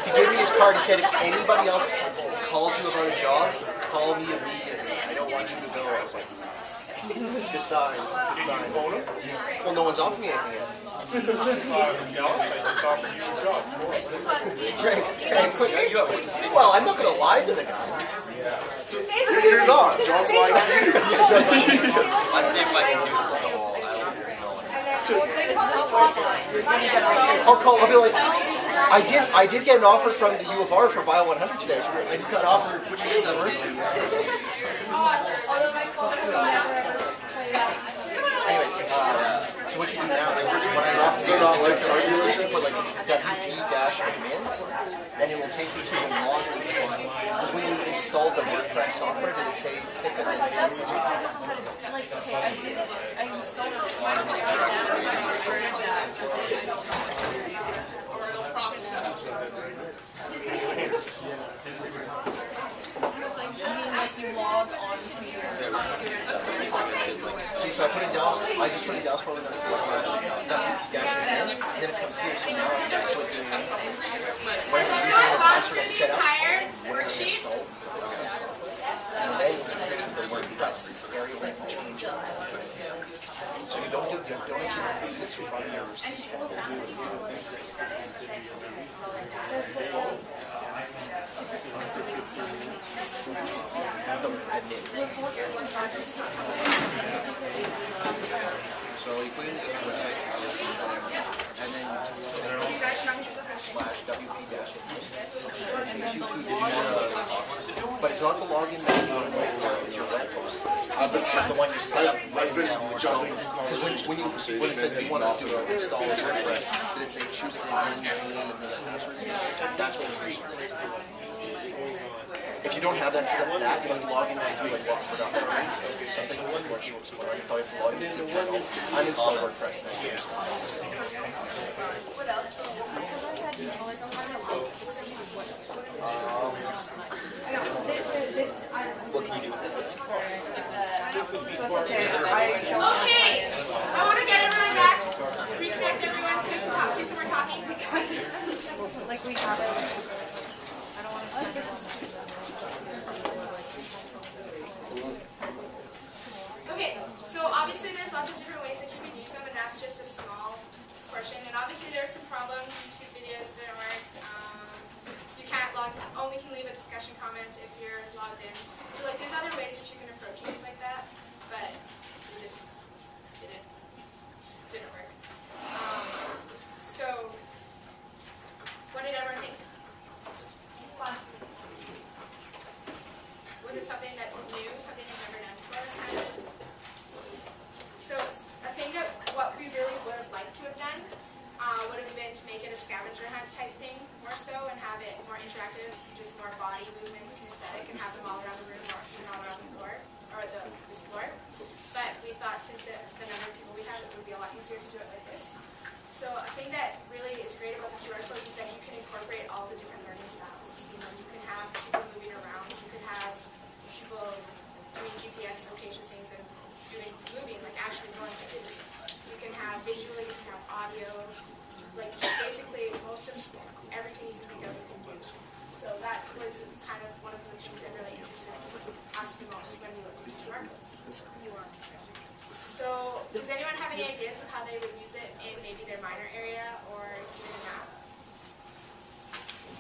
He gave me his card. He said, if anybody else calls you about a job, call me immediately. I don't want you to go. I was like, yes. Good sign. Good sign. Well, no one's offered me anything yet. Greg, well, I'm not going to lie to the guy. You're not. John's lying to you. Let's see if I can do this. I'll be like, I did get an offer from the U of R for Bio 100 today. I just got offered to teach at university. Anyways, so what you do now is when I lost the you just put like WP-admin, and it will take you to the login spot. Because when you installed the WordPress software, did it say pick an ID? Like, okay, I installed it. I mean, like you log on to your... See, so I put it down, I just put it down for WP-admin, and then it comes here, so now I can put in whatever username and password I set up, when I install WordPress. And then you can get to the WordPress area where you can change it. So you don't actually do this from your So you put in the website, and then /WP-admin. But it's not the login that you want to do with your web host. It's the one you set up with because when it said you want to do an install of WordPress, did it say choose the username and the password? That's what it is. If you don't have that stuff, you have to log in through like Rockford or something. You probably have to log in to cPanel, uninstall WordPress then. What else? What can you do with this? Okay, I want to get everyone back, reconnect everyone so we can talk, do some more talking. Like we have it. I don't want to see this. Okay, so obviously there's lots of different ways that you can use them, and that's just a small portion. And obviously there are some problems, YouTube videos that aren't, you can't only can leave a discussion comment if you're logged in. So like there's other ways that you can approach things like that, but it just didn't work. So, what did everyone think? Was it something that new, something you've never done before? So I think that what we really would have liked to have done would have been to make it a scavenger hunt type thing more so, and have it more interactive, just more body movements, kinesthetic, and have them all around the room or all around the floor, or this floor. But we thought since the number of people we had, it would be a lot easier to do it like this. So a thing that really is great about the QR codes is that you can incorporate all the different learning styles. You know, you can have people moving around, you can have people doing GPS location things and moving, like actually going places. You can have visual, you can have audio, like basically most of everything you can think of you can do. So that was kind of one of the things that really interested us the most when we looked at the QR codes. So does anyone have any ideas of how they would use it in maybe their minor area or even in math?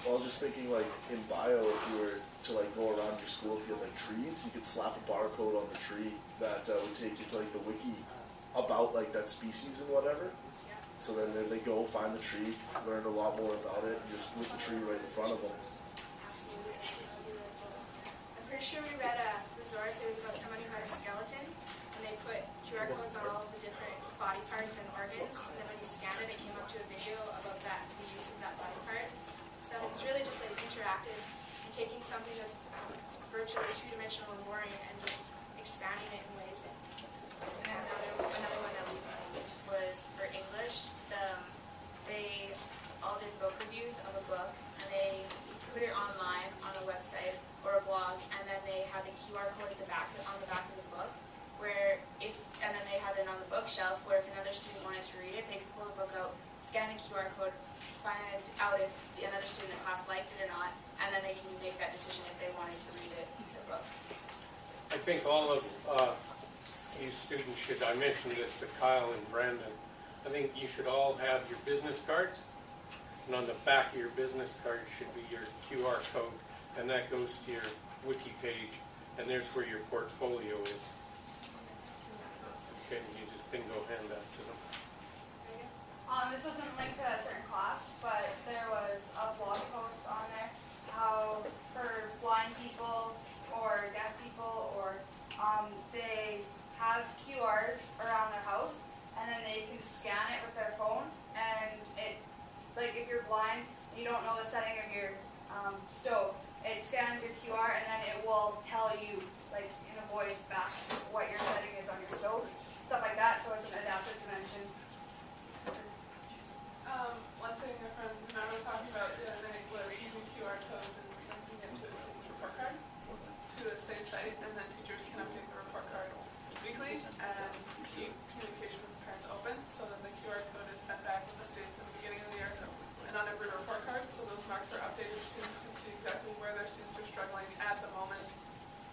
Well, I was just thinking, like, in bio, if you were to, like, go around your school, if you had, like, trees, you could slap a barcode on the tree that would take you to, like, the wiki about, like, that species and whatever. Yeah. So then they go find the tree, learn a lot more about it, and just with the tree right in front of them. Absolutely. I'm pretty sure we read a resource, it was about someone who had a skeleton, and they put QR codes on all of the different body parts and organs, and then when you scan it, it came up to a video about that, the use of that body part. So it's really just like interactive and taking something that's virtually two-dimensional and boring and just expanding it in ways that. Another one that we used was for English. They all did book reviews of a book, and they put it online on a website or a blog, and then they had the QR code at the back on the back of the book, and then they had it on the bookshelf where if another student wanted to read it, they could pull the book out, scan the QR code, find out if another student in class liked it or not, and then they can make that decision if they wanted to read it, the book. I think all of you students should, I mentioned this to Kyle and Brandon, I think you should all have your business cards, and on the back of your business card should be your QR code, and that goes to your wiki page, and there's where your portfolio is. Okay, you just bingo hand that to them. This wasn't linked to a certain class, but there was a blog post on there how for blind people or deaf people or they have QRs around their house and then they can scan it with their phone and it, like if you're blind and you don't know the setting of your stove, it scans your QR and then it will tell you like in a voice back what your setting is on your stove, stuff like that, so it's an adaptive dimension. One thing a friend and I were talking about the other night was using QR codes and linking it to a student's report card to the same site, and then teachers can update the report card weekly and keep communication with the parents open, so then the QR code is sent back with the students at the beginning of the year and on every report card, so those marks are updated, students can see exactly where their students are struggling at the moment,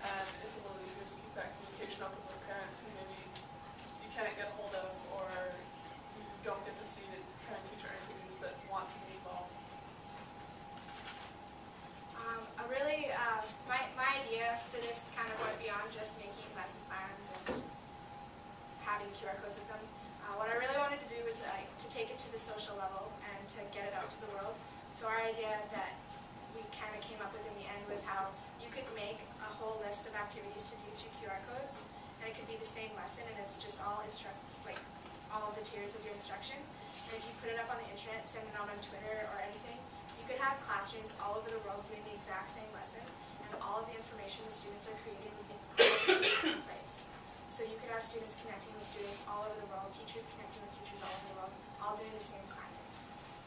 and it's a little easier to keep that communication open with parents who maybe you can't get a hold of or you don't get to see the parent-teacher interviews that want to be involved. My idea for this kind of went beyond just making lesson plans and having QR codes with them. What I really wanted to do was to take it to the social level and to get it out to the world. So our idea that we kind of came up with in the end was how you could make a whole list of activities to do through QR codes, and it could be the same lesson, and it's just all all of the tiers of your instruction. And if you put it up on the internet, send it out on Twitter or anything, you could have classrooms all over the world doing the exact same lesson, and all of the information the students are creating would be in the same place. So you could have students connecting with students all over the world, teachers connecting with teachers all over the world, all doing the same assignment,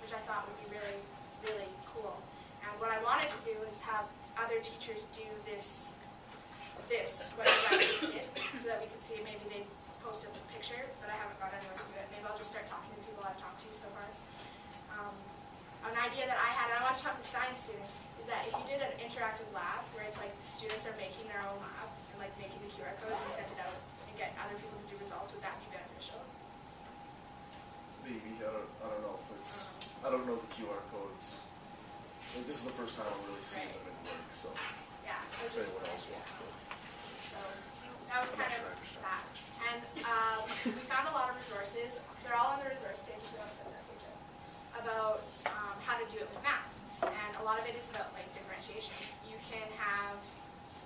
which I thought would be really, really cool. And what I wanted to do is have other teachers do what you guys just did, so that we could see maybe they post a picture, but I haven't got anyone to do it. Maybe I'll just start talking to people I've talked to so far. An idea that I had, and I want to talk to science students, is that if you did an interactive lab where it's like the students are making their own lab and like making the QR codes and send it out and get other people to do results, would that be beneficial? Maybe, I don't know. I don't know the QR codes. Like, this is the first time I'm really seeing them in work, so Yeah. if anyone else wants to. So that was kind of that. And we found a lot of resources. They're all on the resource page. We don't put that page up. About how to do it with math. And a lot of it is about like differentiation. You can have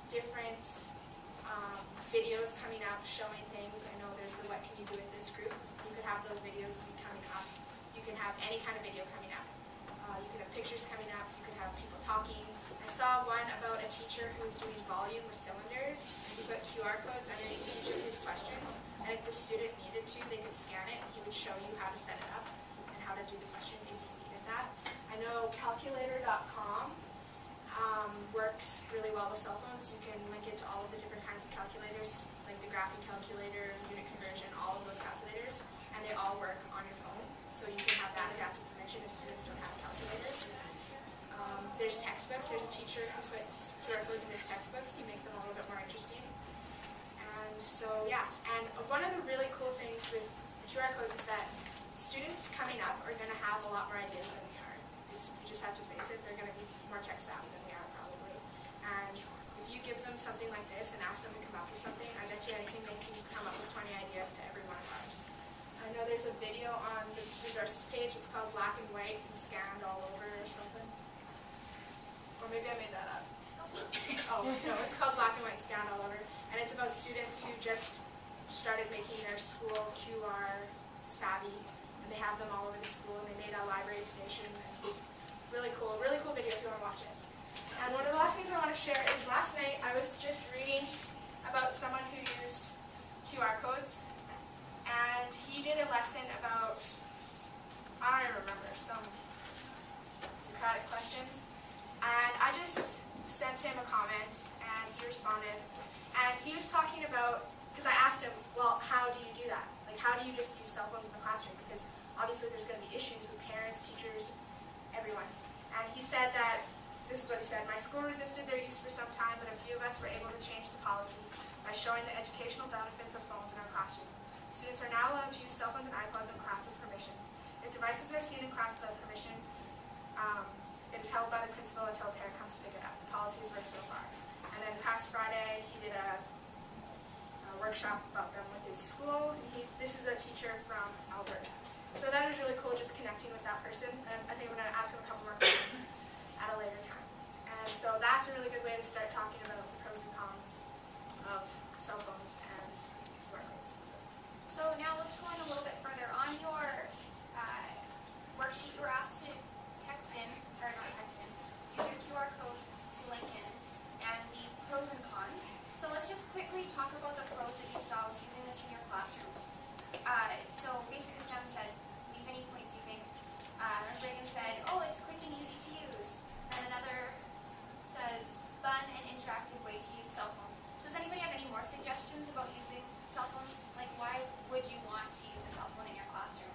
different videos coming up showing things. I know there's the what can you do with this group. You could have those videos coming up. You can have any kind of video coming up. You can have pictures coming up. You can have people talking. I saw one about a teacher who was doing volume with cylinders. He put QR codes underneath each of his questions, and if the student needed to, they could scan it, and he would show you how to set it up, and how to do the question if you needed that. I know calculator.com works really well with cell phones. You can link it to all of the different kinds of calculators, like the graphing calculator, unit conversion, all of those calculators, and they all work on your phone. So you can have that adaptive connection if students don't have calculators. There's textbooks. There's a teacher who puts QR codes in his textbooks to make them a little bit more interesting. And so, yeah. And one of the really cool things with the QR codes is that students coming up are going to have a lot more ideas than we are. You just have to face it. They're going to be more tech savvy than we are, probably. And if you give them something like this and ask them to come up with something, I bet you I can make you come up with 20 ideas to every one of ours. I know there's a video on the resources page. It's called Black and White and Scanned All Over or something. Or maybe I made that up. Oh, no, it's called Black and White and Scanned All Over. And it's about students who just started making their school QR savvy. And they have them all over the school, and they made a library station. It's really cool video if you want to watch it. And one of the last things I want to share is last night I was just reading about someone who used QR codes, and he did a lesson about, I don't remember, some Socratic questions, and I just sent him a comment, and he responded, and he was talking about, because I asked him, well, how do you do that? Like, how do you just use cell phones in the classroom? Because obviously there's going to be issues with parents, teachers, everyone. And he said that, this is what he said, my school resisted their use for some time, but a few of us were able to change the policy by showing the educational benefits of phones in our classroom. Students are now allowed to use cell phones and iPods in class with permission. If devices are seen in class without permission, it is held by the principal until a parent comes to pick it up. The policy has worked so far. And then past Friday, he did a workshop about them with his school. This is a teacher from Alberta. So that is really cool, just connecting with that person. And I think I'm going to ask him a couple more questions at a later time. And so that's a really good way to start talking about the pros and cons of cell phones and QR codes. So now let's go on a little bit further. On your worksheet, you were asked to text in, or not text in, use your QR code to link in, and the pros and cons. So let's just quickly talk about the pros that you saw with using this in your classrooms. So basically Sam said, leave any points you think. Reagan said, oh, it's quick and easy to use. And another says, fun and interactive way to use cell phones. Does anybody have any more suggestions about using cell phones? Like, why would you want to use a cell phone in your classroom?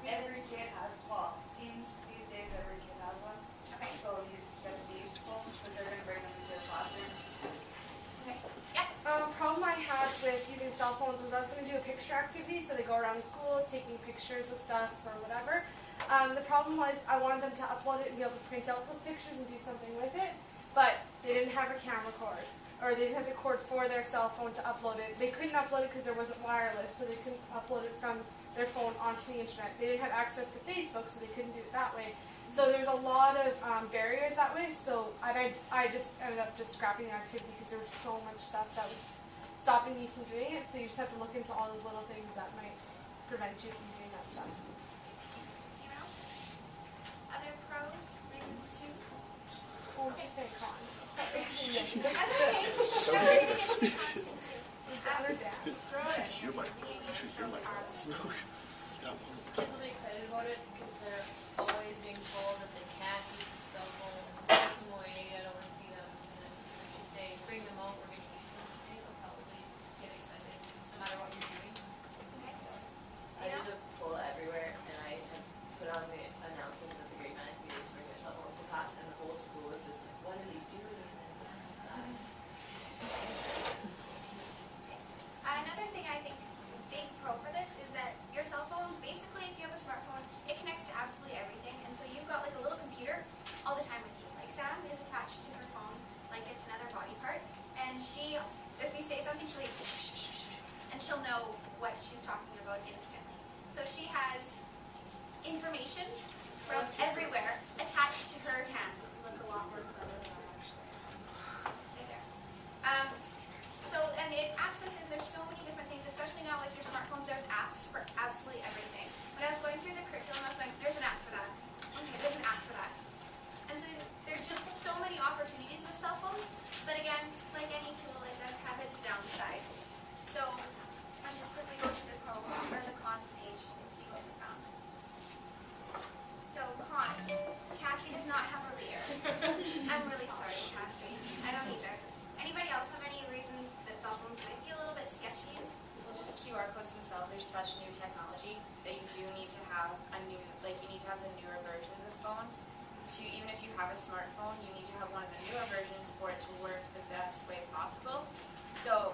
Every kid has, well, it seems these days every kid has one. Okay. So it's going to be useful because they're going to bring them into their classroom. Okay. Yeah. Problem I had with using cell phones was I was going to do a picture activity, so they go around school taking pictures of stuff or whatever. The problem was I wanted them to upload it and be able to print out those pictures and do something with it, but they didn't have a camera cord, or they didn't have the cord for their cell phone to upload it. They couldn't upload it because there wasn't wireless, so they couldn't upload it from their phone onto the internet. They didn't have access to Facebook, so they couldn't do it that way. So there's a lot of barriers that way, so I just ended up just scrapping the activity because there was so much stuff that was stopping me from doing it, so you just have to look into all those little things that might prevent you from doing that stuff. Anyone else? Other pros, reasons to? Oh, just say cons. That's okay. So we're going to get to the cons soon too. Just throw it. You should hear my Pros. Kids will be excited about it because they're always being told that they can't use the cell phone. Keep them away, I don't want to see them. And then when you say, bring them out, we're going to use them today, they'll probably get excited no matter what you're doing. I did a poll everywhere, and I had put on the announcements that the grade 9s needed to bring their cell phones to class, and the whole school was just like, what are they doing in class? Another thing I think big pro for this is that your cell phone, basically if you have a smartphone, it connects to absolutely everything, and so you've got like a little computer all the time with you. Like Sam is attached to her phone like it's another body part, and she, if we say something, she'll like, and she'll know what she's talking about instantly. So she has information from everywhere attached to her hand. Look a lot more clever than I actually am. Right there. And it accesses, there's so many different things, especially now with your smartphones, there's apps for absolutely everything. When I was going through the curriculum, I was like, there's an app for that. Okay, there's an app for that. And so there's just so many opportunities with cell phones, but again, like any tool, it does have its downsides. So let's just quickly go to the cons page and see what we found. have a smartphone, you need to have one of the newer versions for it to work the best way possible. So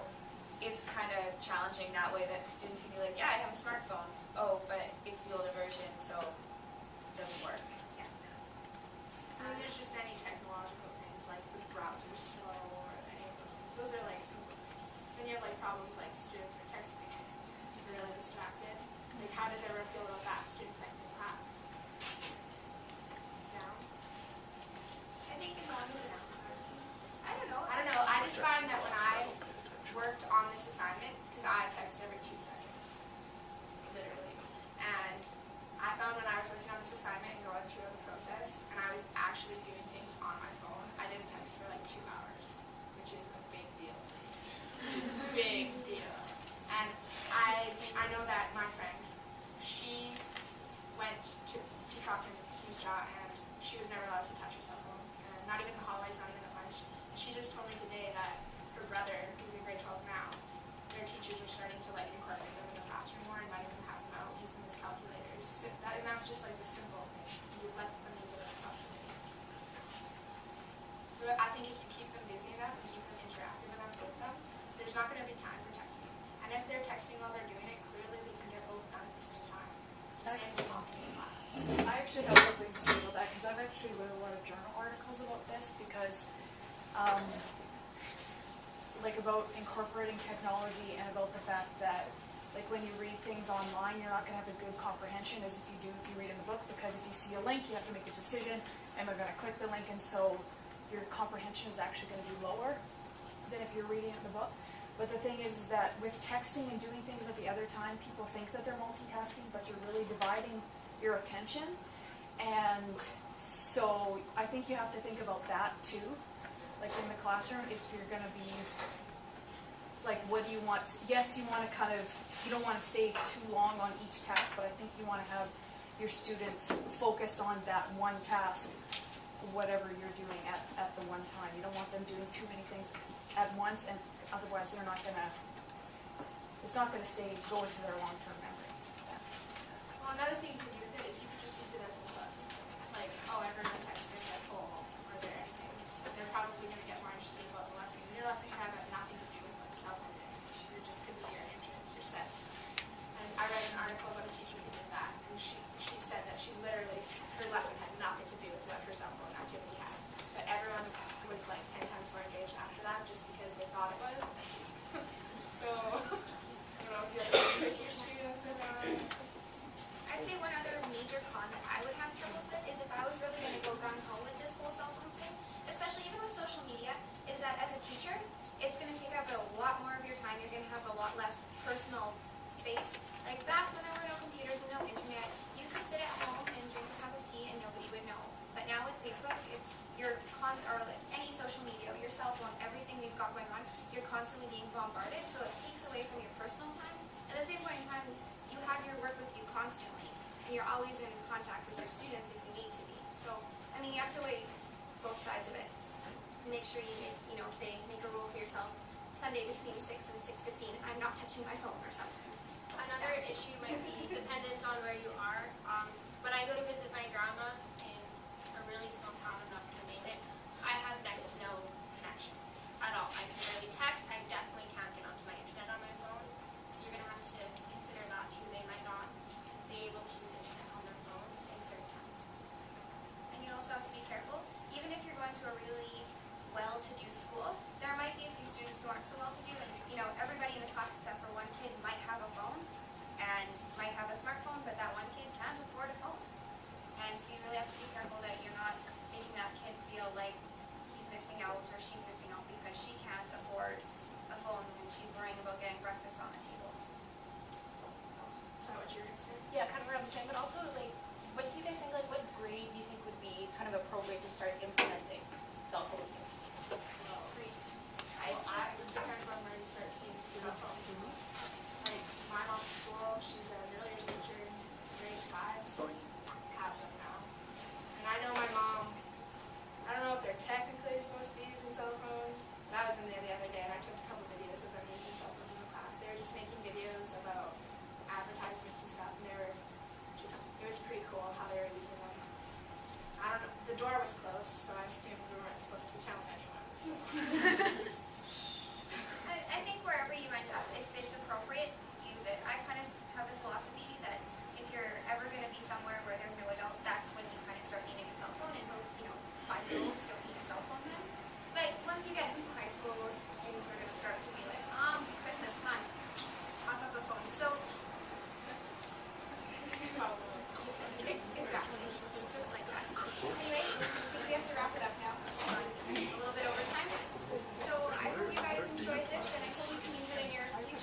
it's kind of challenging that way that students can be like, yeah, I have a smartphone. Oh, but it's the older version, so it doesn't work. Yeah. And then there's just any technological things like the browser's slow or any of those things. Those are like simple things. Then you have like problems like students are texting and they're really distracted. Like how does everyone feel about that? Students texting class. Down? I think as long as it's, I don't know. I don't know. I just found that when I worked on this assignment, because I text every 2 seconds, literally. And I found when I was working on this assignment and going through the process, and I was actually doing things on my phone, I didn't text for like 2 hours, which is a big deal. Big deal. And I know that my friend, she went to Peacock and Hughesjaw, and she was never allowed to touch her cell phone, and not even in the hallways, not even at lunch. And she just told me today that her brother, who's in grade 12 now, their teachers are starting to like incorporate them in the classroom more and letting them have them out, use them as calculators. And that's just like the simple thing. You let them use it as a calculator. So I think if you keep them busy enough and keep them interactive enough with them, there's not going to be time for texting. And if they're texting while they're doing it, clearly they can get both done at the same time. It's the same as talking in class. I actually have something to say about that because I've actually read a lot of journal articles about this because like about incorporating technology and about the fact that like when you read things online, you're not going to have as good comprehension as if you do if you read in the book, because if you see a link, you have to make a decision, am I going to click the link, and so your comprehension is actually going to be lower than if you're reading it in the book. But the thing is that with texting and doing things at the other time, people think that they're multitasking, but you're really dividing your attention. And so I think you have to think about that too. Like in the classroom, if you're going to be, it's like, what do you want? Yes, you want to kind of, you don't want to stay too long on each task, but I think you want to have your students focused on that one task, whatever you're doing at the one time. You don't want them doing too many things at once, and otherwise they're not going to, it's not going to go into their long-term memory. Well, another thing you could do with it is you could just use it as a hook. Like, oh, everyone texted that poll or their anything. They're probably going to get more interested about the lesson. Your lesson can have nothing to do with what the self-taught is. It just could be your entrance, your set. And I read an article about a teacher who did that, and she said that she literally, her lesson had nothing to do with what her self-taught activity had. But everyone was like 10 times more engaged after that just because they thought it was. So, I don't know if you have any your students or not. I'd say one other major con that I would have troubles with is if I was really going to go gung-ho with this whole cell phone thing, especially even with social media, is that as a teacher, it's going to take up a lot more of your time. You're going to have a lot less personal space. Like back when there were no computers and no internet, you could sit at home and drink a cup of tea and nobody would know. But now with Facebook, it's your or any social media, your cell phone, everything we've got going on, you're constantly being bombarded, so it takes away from your personal time. At the same point in time, you have your work with you constantly, and you're always in contact with your students if you need to be. So, I mean, you have to weigh both sides of it. Make sure you say, make a rule for yourself, Sunday between 6 and 6:15, I'm not touching my phone or something. Another issue might be dependent on where you are. When I go to visit my grandma in a really small town, I'm not going to name it, I have next to no connection at all. I can barely text. I definitely can't get onto my internet on my phone. So you're going to have to consider that too. They might not be able to use internet on their phone in certain times. And you also have to be careful. Even if you're going to a really well-to-do school, there might be a few students who aren't so well-to-do, and everybody in the class except for one kid might have a phone and might have a smartphone, but that one kid can't afford a phone. And so you really have to be careful that you're not making that kid feel like he's missing out or she's missing out because she can't afford a phone and she's worrying about getting breakfast on the table. Is that what you're going to say? Yeah, kind of around the same, but also, like, what do you guys think, like, what grade do you think would be kind of appropriate to start implementing cell phone use? It depends on where you start seeing cell phones the most. Like, my mom's school, she's an early years teacher in grade 5, so we have them now. And I know my mom, I don't know if they're technically supposed to be using cell phones, but I was in there the other day and I took a couple videos of them using cell phones in the class. They were just making videos about advertisements and stuff, and it was pretty cool how they were using them. I don't know, the door was closed,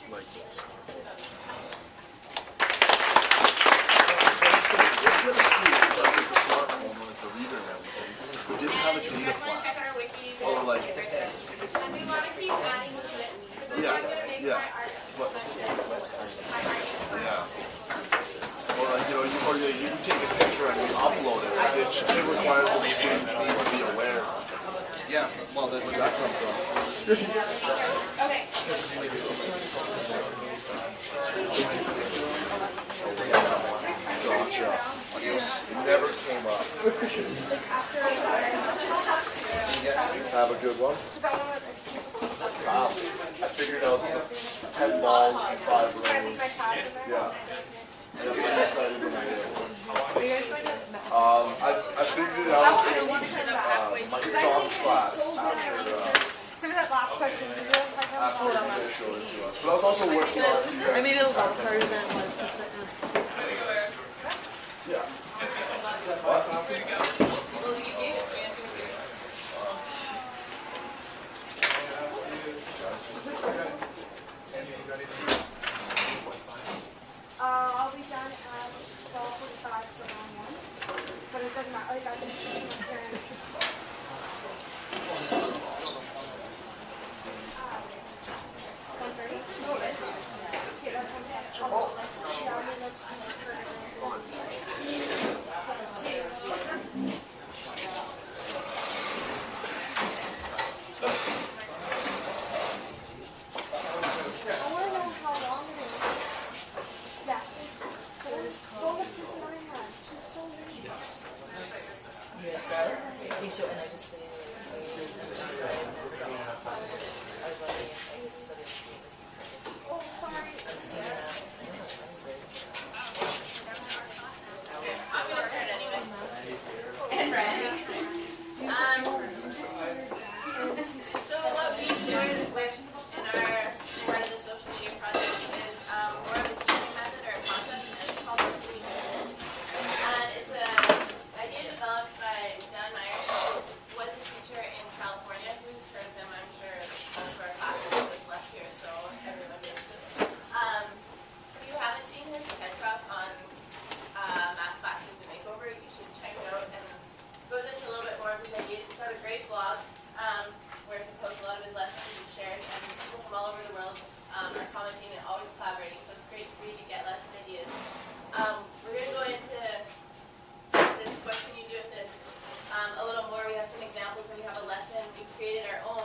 like the smartphone. If you had a school that like the smartphone, like the reader and everything, we didn't have a data Everyone plan. check our wiki. Or like, And we want to keep adding to it, because I'm yeah, going to make yeah. my art What? my art Yeah. Or like, you know, you take a picture and you upload it. It requires that the students need to be aware. Yeah, well, that's where that comes from. Okay. Gotcha. It never came up. Have a good one. I figured out 10 balls and 5 rings. Yeah. I'm excited when I did. I figured it out in my Tom's class after So for that last question, did you guys like how after they showed it to us. But I was also working on Or maybe the part of that was just the yeah. I'll be done at 12:45, so around 1. But it doesn't matter, like I can see my parents. 1:30? Okay, that's I want to know how long it is. Yeah. Go with this that I had. She's so neat. Me too, and I just think I was wondering if I could study with you. Oh, sorry. Senior math. I'm gonna start anyway. And Brandon. So what we started with in our part of the social media project is more of a teaching method or a concept, and it's called Machine Business. And it's an idea developed by Don Myers, who was a teacher in California. Who's heard of him? I'm sure most of our classes just left here, so everyone knows this. If you haven't seen his TED Talk on math classrooms and makeover, you should check it out. And goes into a little bit more of his ideas. He's got a great blog where he posts a lot of his lessons and shares, and people from all over the world are commenting and always collaborating, so it's great to read and get lesson ideas. We're going to go into this, what can you do with this, a little more. We have some examples, and we have a lesson. We created our own